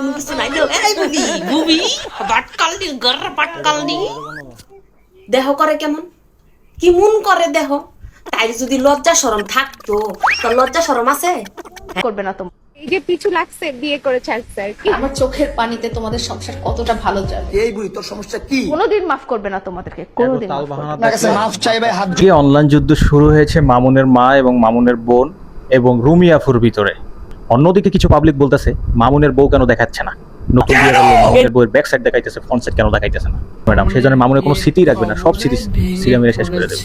কোনো কিছু নাই তো এই বুবি বুবি বাটকাল দি গর বাটকাল দি দেহ করে কেমন কি মন করে দেহ তাই যদি লজ্জা শরম থাকতো তো লজ্জা শরম আছে করবে না তোমার এই যে পিছু লাগছে বিয়ে করে ছাড়ছে আর কি আমার চোখের পানিতে তোমাদের সংসার কতটা ভালো যাবে এই বুড়ি তোর সমস্যা কি? কোনোদিন মাফ করবে না তোমাদেরকে কোনোদিন মাফ করবে না। আপনার কাছে মাফ চাইবে হাত যে অনলাইন যুদ্ধ শুরু হয়েছে মামুনের মা এবং মামুনের বোন এবং রুমিয়াফুর ভিতরে। অন্যদিকে কিছু পাবলিক বলতেছে মামুনের বউ কেন দেখাচ্ছে না, নতুন বিয়ে করলো মামুনের বউয়ের ব্যাক সাইড দেখাইতেছে, ফ্রন্ট সাইড কেন দেখাইতেছে না ম্যাডাম? সেই জন্য মামুনের কোনো স্মৃতি রাখবে না, সব স্মৃতি সিরিয়া মেরে শেষ করে দেবে।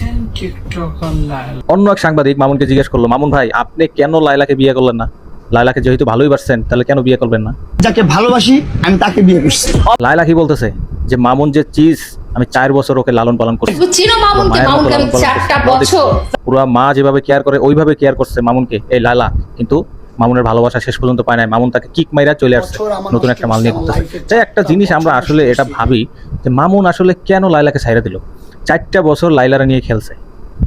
অন্য এক সাংবাদিক মামুনকে জিজ্ঞেস করলো, মামুন ভাই আপনি কেন লাইলাকে বিয়ে করলেন না? লাইলাকে যেহেতু ভালোই বাসছেন তাহলে কেন বিয়ে করবেন না? যাকে ভালোবাসি আমি তাকে বিয়ে করছি। লাইলা কি বলতেছে যে মামুন যে চিজ, আমি 4 বছর ওকে লালন পালন করছি। চিনো মামুনকে মামুনকে আমি 4টা বছর পুরো মা যেভাবে কেয়ার করে ওইভাবে কেয়ার করছে মামুনকে এই লাইলা, কিন্তু মামুনের ভালোবাসা শেষ পর্যন্ত পায় নাই। মামুন তাকে কিক মাইরা চলে আসছে নতুন একটা মাল নিয়ে করতেছে। তাই একটা জিনিস আমরা আসলে এটা ভাবি যে মামুন আসলে কেন লাইলাকে ছাইড়া দিল? 4টা বছর লাইলারা নিয়ে খেলছে,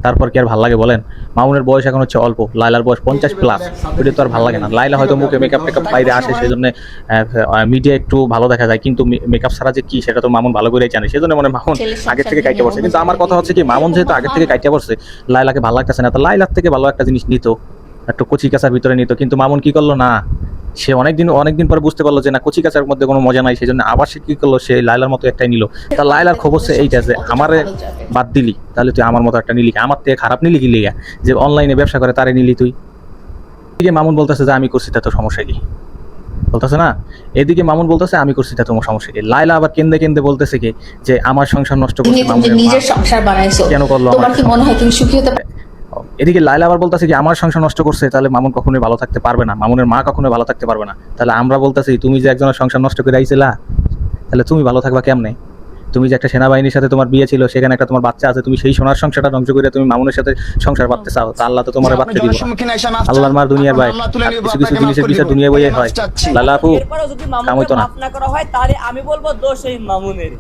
তারপর কি আর ভালো লাগে বলেন? মামুনের বয়স এখন হচ্ছে অল্প, লাইলার বয়স 50+, ওটা তো আর ভালো লাগে না। লাইলা হয়তো মুখে মেকআপ টেকআপ বাইরে আসে, সেই জন্য মিডিয়া একটু ভালো দেখা যায়, কিন্তু মেকআপ ছাড়া যে কি সেটা তো মামুন ভালো করেই জানে, সেই জন্য মানে মামুন আগের থেকে কাইটা পড়ছে। কিন্তু আমার কথা হচ্ছে কি, মামুন যেহেতু আগের থেকে কাইটা পড়ছে, লাইলাকে ভালো লাগতেছে না, তো লাইলার থেকে ভালো একটা জিনিস নিত, একটু কচি কাঁচার ভিতরে নিত। কিন্তু মামুন কি করলো না, সে অনেকদিন পরে বুঝতে পারলো যে না, কচি কাঁচার মধ্যে কোনো মজা নাই, সেই জন্য আবার সে কি করলো, সে লাইলার মতো একটাই নিল। তা লাইলার খবর সে এইটা যে আমারে বাদ দিলি, তাহলে তুই আমার মতো একটা নিলি, আমার থেকে খারাপ নিলি কি লিগা? যে অনলাইনে ব্যবসা করে তারে নিলি তুই। এদিকে মামুন বলতেছে যে আমি করছি তা তো সমস্যা কি, বলতেছে না? এদিকে মামুন বলতেছে আমি করছি তা তোমার সমস্যা কি? লাইলা আবার কেন্দে বলতেছে কি যে আমার সংসার নষ্ট করছে মামুনের মা, নিজের সংসার বানাইছো কেন করলো? তোমার কি মনে হয় তুমি সুখী হতে এদিকে লাইলা আবার বলতেছে যে আমার সংসার নষ্ট করছে, তাহলে মামুন কখনোই ভালো থাকতে পারবে না, মামুনের মা কখনোই ভালো থাকতে পারবে না। তাহলে আমরা বলতেছি তুমি যে একজনের সংসার নষ্ট করে আইছিলা, তাহলে তুমি ভালো থাকবা কেমনে? তুমি যে একটা সেনাবাহিনীর সাথে তোমার বিয়ে ছিল, সেখানে একটা তোমার বাচ্চা আছে, তুমি সেই সোনার সংসারটা ধ্বংস করে তুমি মামুনের সাথে সংসার বাঁধতে চাও, তা আল্লাহ তো তোমার বাচ্চা দিব। আল্লাহর মার দুনিয়ার ভাই, কিছু জিনিসের বিচার দুনিয়া বইয়ে হয়। লালা আপু এরপরেও যদি মামুনকে কাম হইতো না। মাফ না করা হয় তাহলে আমি বলবো দোষ এই মামুনের।